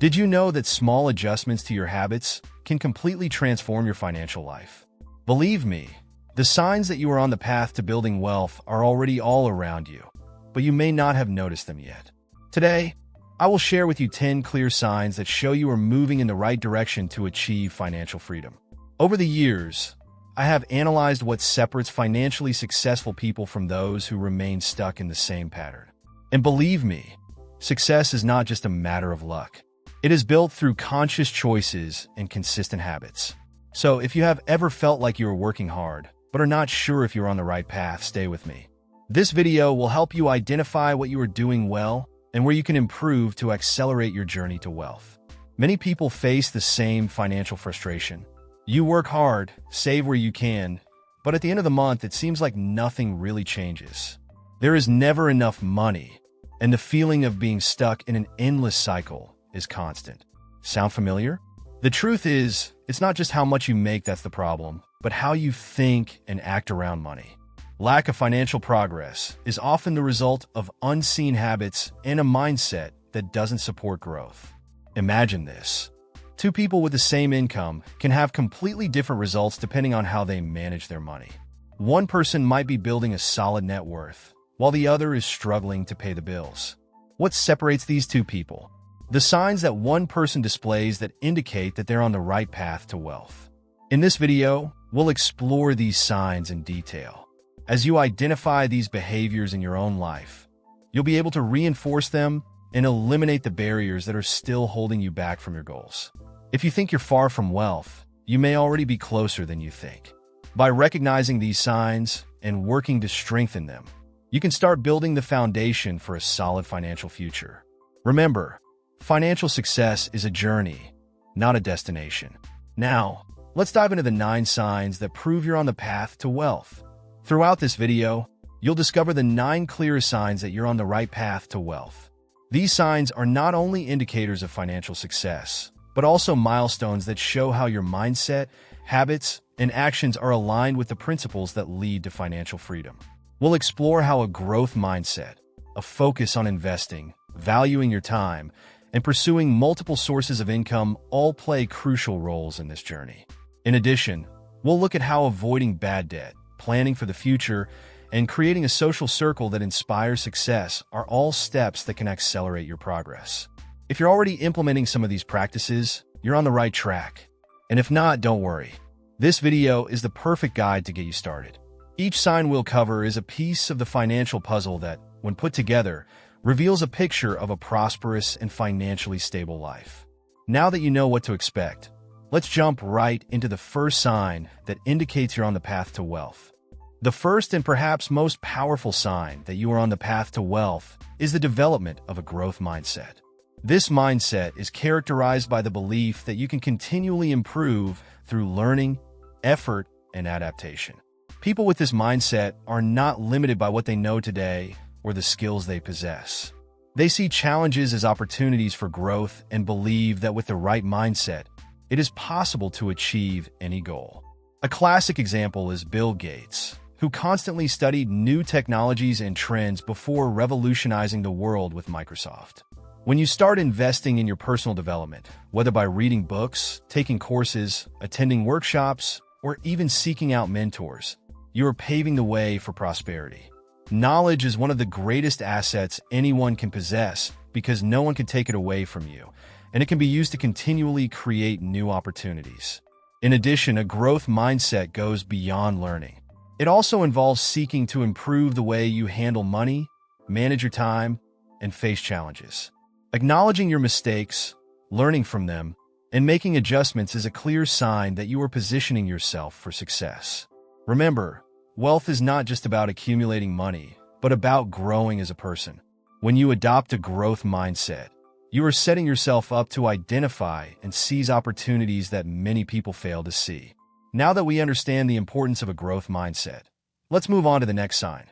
Did you know that small adjustments to your habits can completely transform your financial life? Believe me, the signs that you are on the path to building wealth are already all around you, but you may not have noticed them yet. Today, I will share with you 10 clear signs that show you are moving in the right direction to achieve financial freedom. Over the years, I have analyzed what separates financially successful people from those who remain stuck in the same pattern. And believe me, success is not just a matter of luck. It is built through conscious choices and consistent habits. So if you have ever felt like you are working hard, but are not sure if you're on the right path, stay with me. This video will help you identify what you are doing well and where you can improve to accelerate your journey to wealth. Many people face the same financial frustration. You work hard, save where you can, but at the end of the month, it seems like nothing really changes. There is never enough money, and the feeling of being stuck in an endless cycle is constant. Sound familiar? The truth is, it's not just how much you make that's the problem, but how you think and act around money. Lack of financial progress is often the result of unseen habits and a mindset that doesn't support growth. Imagine this. Two people with the same income can have completely different results depending on how they manage their money. One person might be building a solid net worth, while the other is struggling to pay the bills. What separates these two people? The signs that one person displays that indicate that they're on the right path to wealth. In this video, we'll explore these signs in detail. As you identify these behaviors in your own life, you'll be able to reinforce them and eliminate the barriers that are still holding you back from your goals. If you think you're far from wealth, you may already be closer than you think. By recognizing these signs and working to strengthen them, you can start building the foundation for a solid financial future. Remember, financial success is a journey, not a destination. Now, let's dive into the 9 signs that prove you're on the path to wealth. Throughout this video, you'll discover the 9 clear signs that you're on the right path to wealth. These signs are not only indicators of financial success, but also milestones that show how your mindset, habits, and actions are aligned with the principles that lead to financial freedom. We'll explore how a growth mindset, a focus on investing, valuing your time, and pursuing multiple sources of income all play crucial roles in this journey. In addition, we'll look at how avoiding bad debt, planning for the future, and creating a social circle that inspires success are all steps that can accelerate your progress. If you're already implementing some of these practices, you're on the right track. And if not, don't worry. This video is the perfect guide to get you started. Each sign we'll cover is a piece of the financial puzzle that, when put together, reveals a picture of a prosperous and financially stable life. Now that you know what to expect, let's jump right into the first sign that indicates you're on the path to wealth. The first and perhaps most powerful sign that you are on the path to wealth is the development of a growth mindset. This mindset is characterized by the belief that you can continually improve through learning, effort, and adaptation. People with this mindset are not limited by what they know today or the skills they possess. They see challenges as opportunities for growth and believe that with the right mindset, it is possible to achieve any goal. A classic example is Bill Gates, who constantly studied new technologies and trends before revolutionizing the world with Microsoft. When you start investing in your personal development, whether by reading books, taking courses, attending workshops, or even seeking out mentors, you are paving the way for prosperity. Knowledge is one of the greatest assets anyone can possess because no one can take it away from you, and it can be used to continually create new opportunities. In addition, a growth mindset goes beyond learning. It also involves seeking to improve the way you handle money, manage your time, and face challenges. Acknowledging your mistakes, learning from them, and making adjustments is a clear sign that you are positioning yourself for success. Remember, wealth is not just about accumulating money, but about growing as a person. When you adopt a growth mindset, you are setting yourself up to identify and seize opportunities that many people fail to see. Now that we understand the importance of a growth mindset, let's move on to the next sign.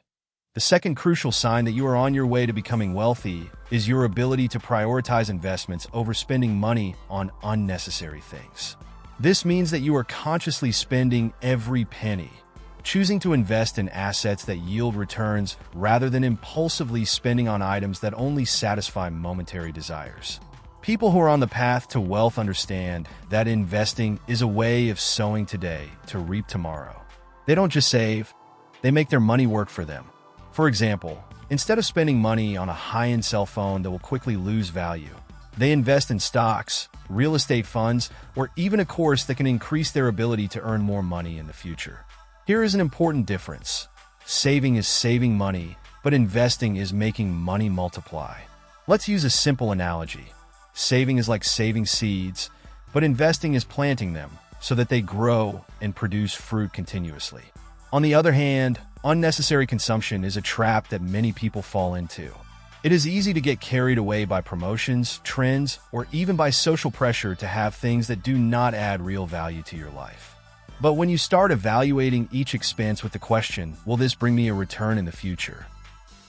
The second crucial sign that you are on your way to becoming wealthy is your ability to prioritize investments over spending money on unnecessary things. This means that you are consciously spending every penny, choosing to invest in assets that yield returns rather than impulsively spending on items that only satisfy momentary desires. People who are on the path to wealth understand that investing is a way of sowing today to reap tomorrow. They don't just save, they make their money work for them. For example, instead of spending money on a high-end cell phone that will quickly lose value, they invest in stocks, real estate funds, or even a course that can increase their ability to earn more money in the future. Here is an important difference. Saving is saving money, but investing is making money multiply. Let's use a simple analogy. Saving is like saving seeds, but investing is planting them so that they grow and produce fruit continuously. On the other hand, unnecessary consumption is a trap that many people fall into. It is easy to get carried away by promotions, trends, or even by social pressure to have things that do not add real value to your life. But when you start evaluating each expense with the question, will this bring me a return in the future?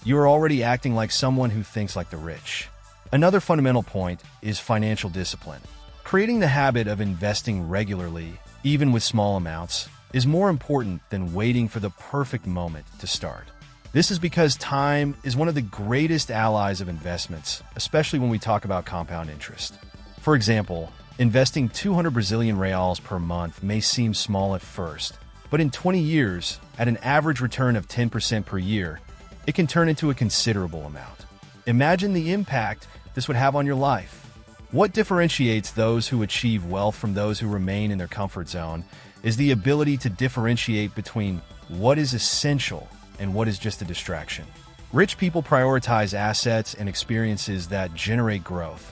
You are already acting like someone who thinks like the rich. Another fundamental point is financial discipline. Creating the habit of investing regularly, even with small amounts, is more important than waiting for the perfect moment to start. This is because time is one of the greatest allies of investments, especially when we talk about compound interest. For example, investing 200 Brazilian reals per month may seem small at first, but in 20 years, at an average return of 10% per year, it can turn into a considerable amount. Imagine the impact this would have on your life. What differentiates those who achieve wealth from those who remain in their comfort zone is the ability to differentiate between what is essential and what is just a distraction. Rich people prioritize assets and experiences that generate growth,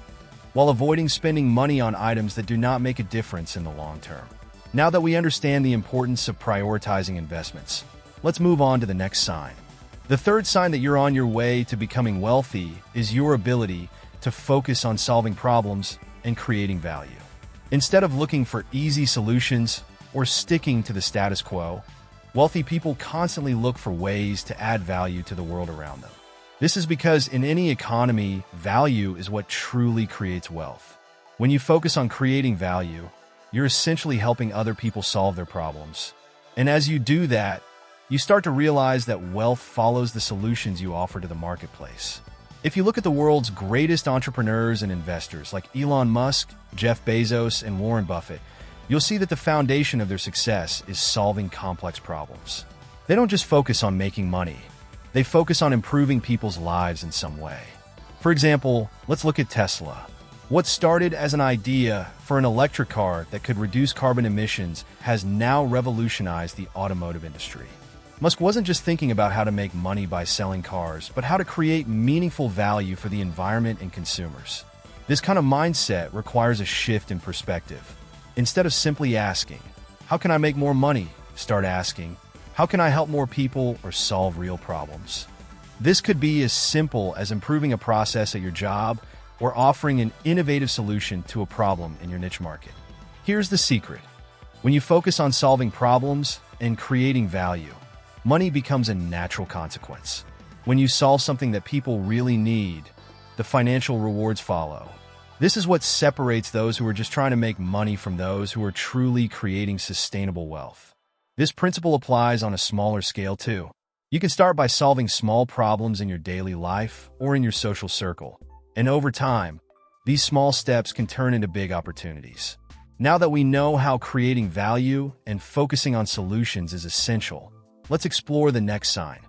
while avoiding spending money on items that do not make a difference in the long term. Now that we understand the importance of prioritizing investments, let's move on to the next sign. The third sign that you're on your way to becoming wealthy is your ability to focus on solving problems and creating value. Instead of looking for easy solutions or sticking to the status quo, wealthy people constantly look for ways to add value to the world around them. This is because in any economy, value is what truly creates wealth. When you focus on creating value, you're essentially helping other people solve their problems. And as you do that, you start to realize that wealth follows the solutions you offer to the marketplace. If you look at the world's greatest entrepreneurs and investors like Elon Musk, Jeff Bezos, and Warren Buffett, you'll see that the foundation of their success is solving complex problems. They don't just focus on making money. They focus on improving people's lives in some way. For example, let's look at Tesla. What started as an idea for an electric car that could reduce carbon emissions has now revolutionized the automotive industry. Musk wasn't just thinking about how to make money by selling cars, but how to create meaningful value for the environment and consumers. This kind of mindset requires a shift in perspective. Instead of simply asking, how can I make more money? Start asking, how can I help more people or solve real problems? This could be as simple as improving a process at your job or offering an innovative solution to a problem in your niche market. Here's the secret. When you focus on solving problems and creating value, money becomes a natural consequence. When you solve something that people really need, the financial rewards follow. This is what separates those who are just trying to make money from those who are truly creating sustainable wealth. This principle applies on a smaller scale too. You can start by solving small problems in your daily life or in your social circle. And over time, these small steps can turn into big opportunities. Now that we know how creating value and focusing on solutions is essential, let's explore the next sign.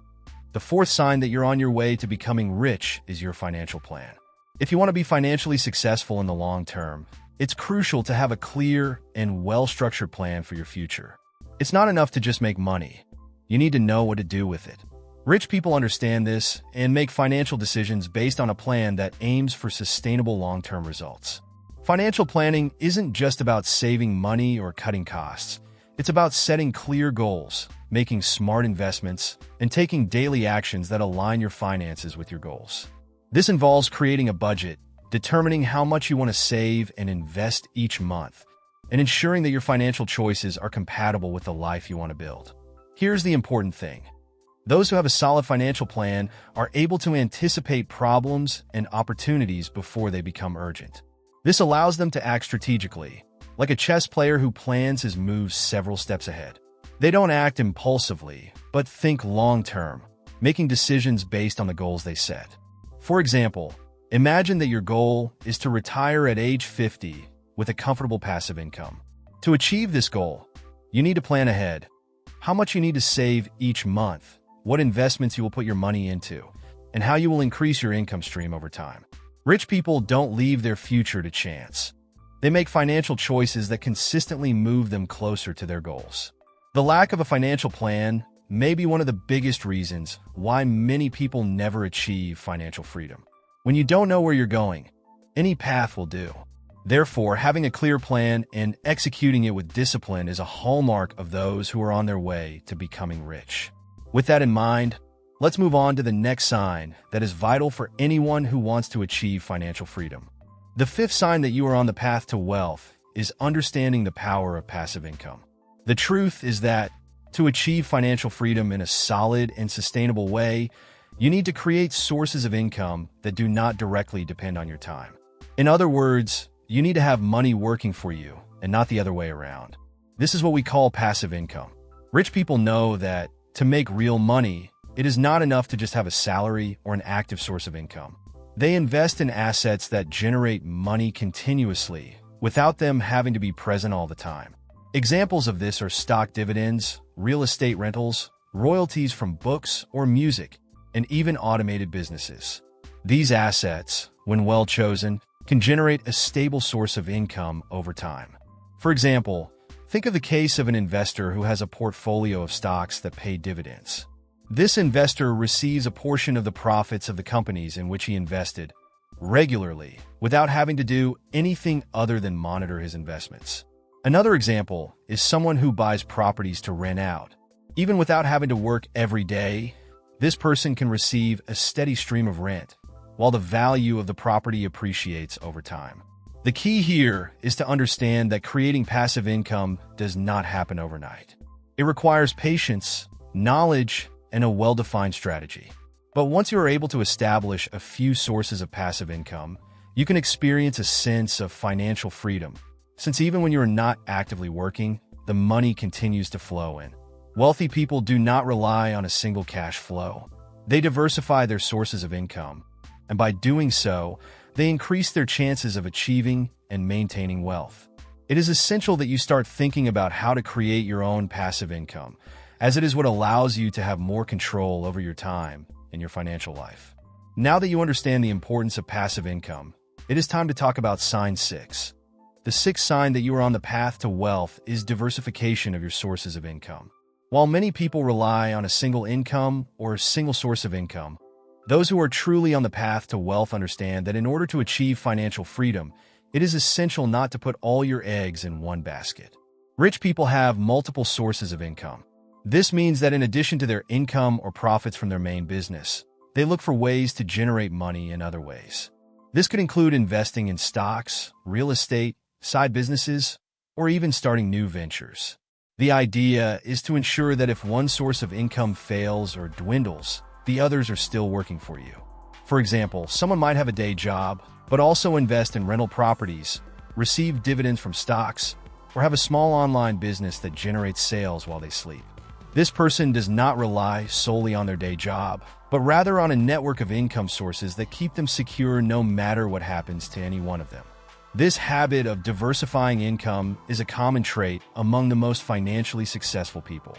The fourth sign that you're on your way to becoming rich is your financial plan. If you want to be financially successful in the long term, it's crucial to have a clear and well-structured plan for your future. It's not enough to just make money. You need to know what to do with it. Rich people understand this and make financial decisions based on a plan that aims for sustainable long-term results. Financial planning isn't just about saving money or cutting costs. It's about setting clear goals, making smart investments, and taking daily actions that align your finances with your goals. This involves creating a budget, determining how much you want to save and invest each month, and ensuring that your financial choices are compatible with the life you want to build. Here's the important thing. Those who have a solid financial plan are able to anticipate problems and opportunities before they become urgent. This allows them to act strategically, like a chess player who plans his moves several steps ahead. They don't act impulsively, but think long-term, making decisions based on the goals they set. For example, Imagine that your goal is to retire at age 50 with a comfortable passive income. To achieve this goal, you need to plan ahead. How much you need to save each month, what investments you will put your money into, and how you will increase your income stream over time. Rich people don't leave their future to chance. They make financial choices that consistently move them closer to their goals. The lack of a financial plan may be one of the biggest reasons why many people never achieve financial freedom. When you don't know where you're going, any path will do. Therefore, having a clear plan and executing it with discipline is a hallmark of those who are on their way to becoming rich. With that in mind, let's move on to the next sign that is vital for anyone who wants to achieve financial freedom. The fifth sign that you are on the path to wealth is understanding the power of passive income. The truth is that to achieve financial freedom in a solid and sustainable way, you need to create sources of income that do not directly depend on your time. In other words, you need to have money working for you and not the other way around. This is what we call passive income. Rich people know that to make real money, it is not enough to just have a salary or an active source of income. They invest in assets that generate money continuously without them having to be present all the time. Examples of this are stock dividends, real estate rentals, royalties from books or music, and even automated businesses. These assets, when well chosen, can generate a stable source of income over time. For example, think of the case of an investor who has a portfolio of stocks that pay dividends. This investor receives a portion of the profits of the companies in which he invested regularly without having to do anything other than monitor his investments. Another example is someone who buys properties to rent out. Even without having to work every day, this person can receive a steady stream of rent, while the value of the property appreciates over time. The key here is to understand that creating passive income does not happen overnight. It requires patience, knowledge, and a well-defined strategy. But once you are able to establish a few sources of passive income, you can experience a sense of financial freedom, since even when you are not actively working, the money continues to flow in. Wealthy people do not rely on a single cash flow. They diversify their sources of income, and by doing so, they increase their chances of achieving and maintaining wealth. It is essential that you start thinking about how to create your own passive income, as it is what allows you to have more control over your time and your financial life. Now that you understand the importance of passive income, it is time to talk about sign 6. The sixth sign that you are on the path to wealth is diversification of your sources of income. While many people rely on a single income or a single source of income, those who are truly on the path to wealth understand that in order to achieve financial freedom, it is essential not to put all your eggs in one basket. Rich people have multiple sources of income. This means that in addition to their income or profits from their main business, they look for ways to generate money in other ways. This could include investing in stocks, real estate, side businesses, or even starting new ventures. The idea is to ensure that if one source of income fails or dwindles, the others are still working for you. For example, someone might have a day job, but also invest in rental properties, receive dividends from stocks, or have a small online business that generates sales while they sleep. This person does not rely solely on their day job, but rather on a network of income sources that keep them secure no matter what happens to any one of them. This habit of diversifying income is a common trait among the most financially successful people.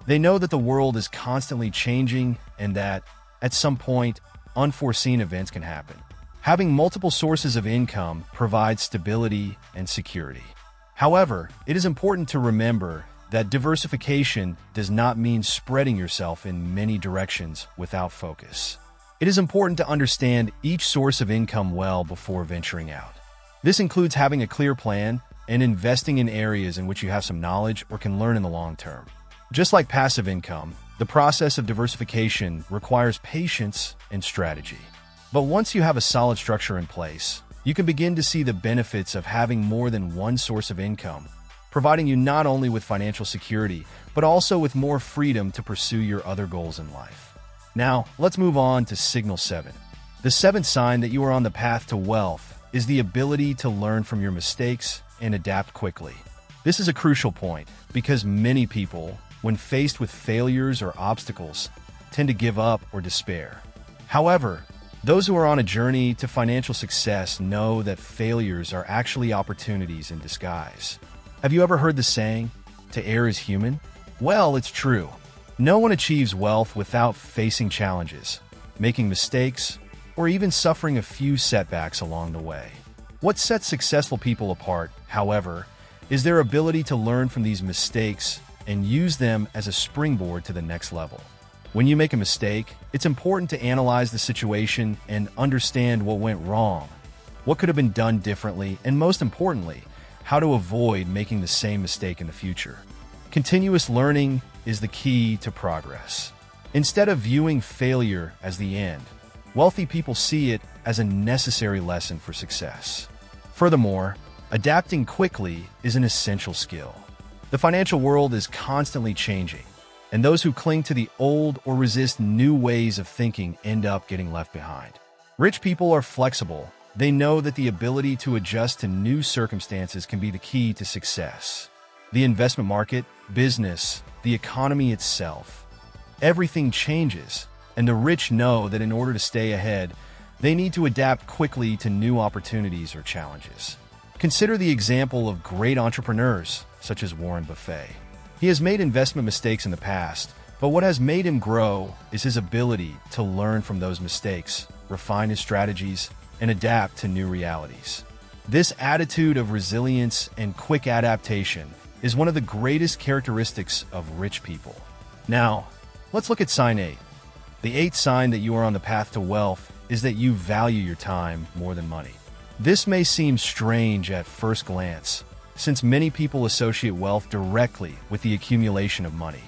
They know that the world is constantly changing and that, at some point, unforeseen events can happen. Having multiple sources of income provides stability and security. However, it is important to remember that diversification does not mean spreading yourself in many directions without focus. It is important to understand each source of income well before venturing out. This includes having a clear plan and investing in areas in which you have some knowledge or can learn in the long term. Just like passive income, the process of diversification requires patience and strategy. But once you have a solid structure in place, you can begin to see the benefits of having more than one source of income, providing you not only with financial security, but also with more freedom to pursue your other goals in life. Now, let's move on to signal 7. The seventh sign that you are on the path to wealth is the ability to learn from your mistakes and adapt quickly. This is a crucial point because many people, when faced with failures or obstacles, tend to give up or despair. However, Those who are on a journey to financial success know that failures are actually opportunities in disguise. Have you ever heard the saying, "To err is human"? Well, it's true. No one achieves wealth without facing challenges, making mistakes, or even suffering a few setbacks along the way. What sets successful people apart, however, is their ability to learn from these mistakes and use them as a springboard to the next level. When you make a mistake, it's important to analyze the situation and understand what went wrong, what could have been done differently, and most importantly, how to avoid making the same mistake in the future. Continuous learning is the key to progress. Instead of viewing failure as the end, wealthy people see it as a necessary lesson for success. Furthermore, adapting quickly is an essential skill. The financial world is constantly changing, and those who cling to the old or resist new ways of thinking end up getting left behind. Rich people are flexible. They know that the ability to adjust to new circumstances can be the key to success. The investment market, business, the economy itself. Everything changes, and the rich know that in order to stay ahead, they need to adapt quickly to new opportunities or challenges. Consider the example of great entrepreneurs, such as Warren Buffett. He has made investment mistakes in the past, but what has made him grow is his ability to learn from those mistakes, refine his strategies, and adapt to new realities. This attitude of resilience and quick adaptation is one of the greatest characteristics of rich people. Now, let's look at sign 8. The eighth sign that you are on the path to wealth is that you value your time more than money. This may seem strange at first glance, since many people associate wealth directly with the accumulation of money.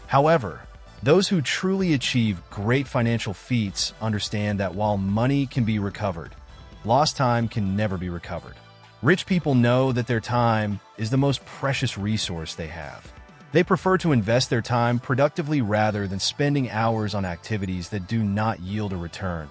However, those who truly achieve great financial feats understand that while money can be recovered, lost time can never be recovered. Rich people know that their time is the most precious resource they have. They prefer to invest their time productively rather than spending hours on activities that do not yield a return,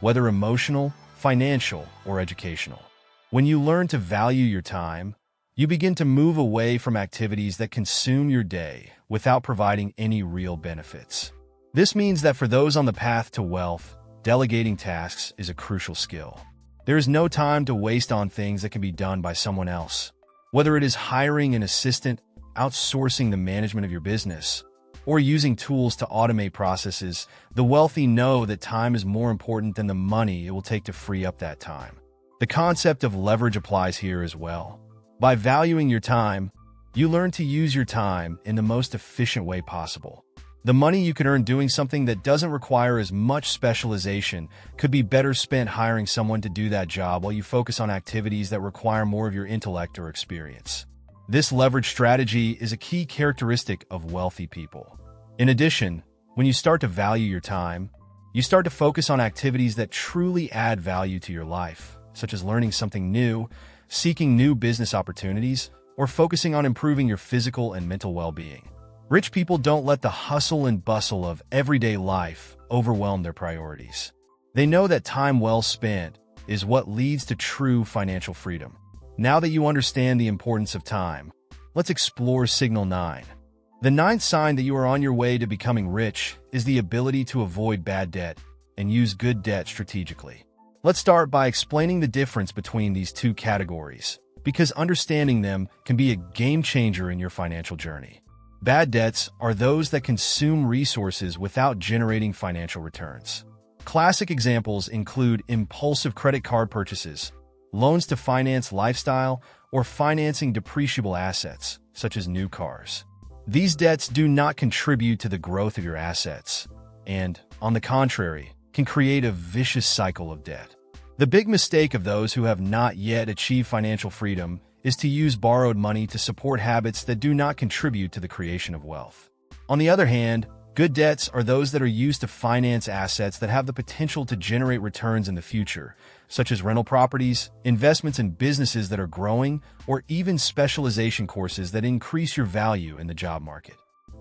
whether emotional, financial, or educational. When you learn to value your time, you begin to move away from activities that consume your day without providing any real benefits. This means that for those on the path to wealth, delegating tasks is a crucial skill. There is no time to waste on things that can be done by someone else. Whether it is hiring an assistant, outsourcing the management of your business, or using tools to automate processes, the wealthy know that time is more important than the money it will take to free up that time. The concept of leverage applies here as well. By valuing your time, you learn to use your time in the most efficient way possible. The money you could earn doing something that doesn't require as much specialization could be better spent hiring someone to do that job while you focus on activities that require more of your intellect or experience. This leverage strategy is a key characteristic of wealthy people. In addition, when you start to value your time, you start to focus on activities that truly add value to your life, such as learning something new, seeking new business opportunities, or focusing on improving your physical and mental well-being. Rich people don't let the hustle and bustle of everyday life overwhelm their priorities. They know that time well spent is what leads to true financial freedom. Now that you understand the importance of time, let's explore Signal 9. The ninth sign that you are on your way to becoming rich is the ability to avoid bad debt and use good debt strategically. Let's start by explaining the difference between these two categories, because understanding them can be a game changer in your financial journey. Bad debts are those that consume resources without generating financial returns. Classic examples include impulsive credit card purchases, loans to finance lifestyle, or financing depreciable assets, such as new cars. These debts do not contribute to the growth of your assets, and, on the contrary, can create a vicious cycle of debt. The big mistake of those who have not yet achieved financial freedom is to use borrowed money to support habits that do not contribute to the creation of wealth. On the other hand, good debts are those that are used to finance assets that have the potential to generate returns in the future, such as rental properties, investments in businesses that are growing, or even specialization courses that increase your value in the job market.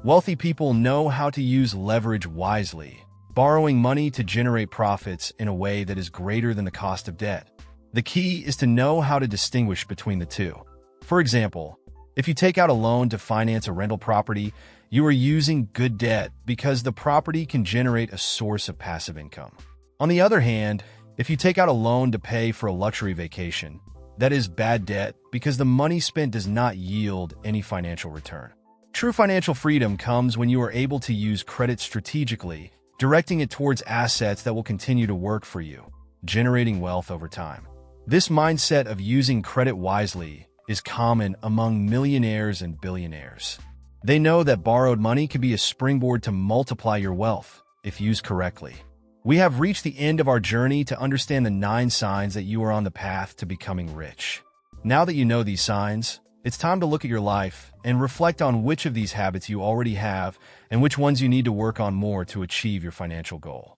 Wealthy people know how to use leverage wisely, borrowing money to generate profits in a way that is greater than the cost of debt. The key is to know how to distinguish between the two. For example, if you take out a loan to finance a rental property, you are using good debt because the property can generate a source of passive income. On the other hand, if you take out a loan to pay for a luxury vacation, that is bad debt because the money spent does not yield any financial return. True financial freedom comes when you are able to use credit strategically, directing it towards assets that will continue to work for you, generating wealth over time. This mindset of using credit wisely is common among millionaires and billionaires. They know that borrowed money can be a springboard to multiply your wealth if used correctly. We have reached the end of our journey to understand the 9 signs that you are on the path to becoming rich. Now that you know these signs, it's time to look at your life and reflect on which of these habits you already have and which ones you need to work on more to achieve your financial goal.